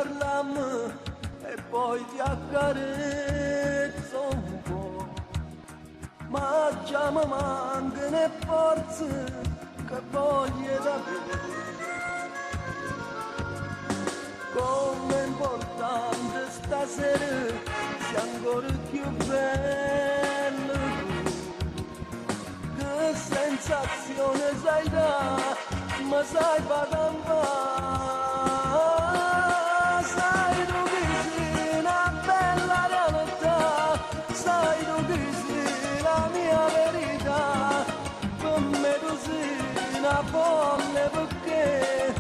parlammo e poi ti accarezzo un po', ma già mi mancano le forze che voglio davvero. Come è importante stasera sia ancora più bello tu, che sensazione sai da, ma sai sai tu che sei una bella realtà, sai tu che sei la mia verità, per me tu sei una folle perché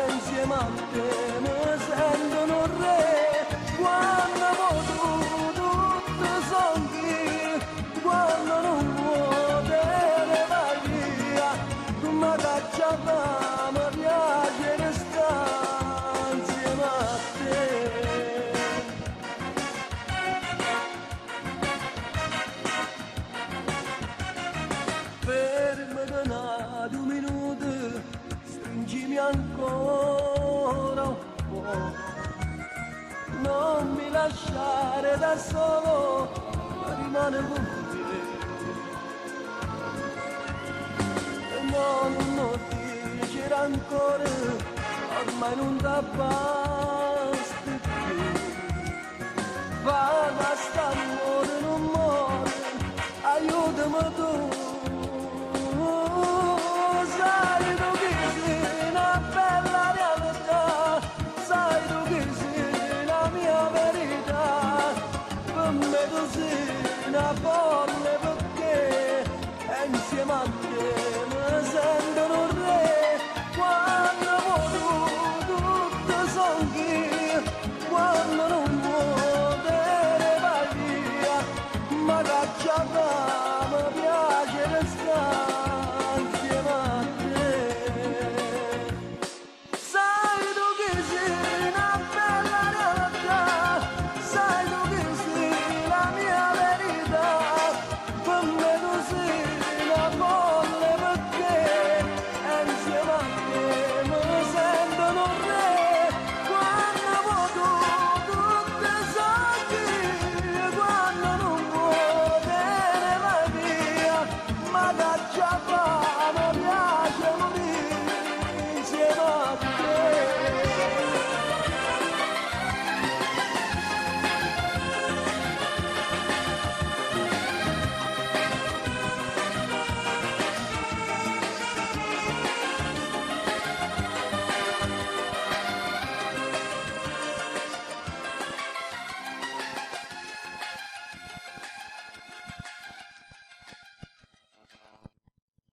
insieme a te mi sento un re, quando tu tutto sogni, quando non vuoi te ne vai via, ma cacciata mi piace restare insieme a te. Fermati 2 minuti, stringimi ancora un po', non mi lasciare da solo, ma rimane con me. Non dicere ancora, ormai non ti basta più, va basta amore, non muore, aiutami tu. Sai tu che sei una bella realtà, sai tu che sei la mia verità, per me tu sei una folle perché è insieme a te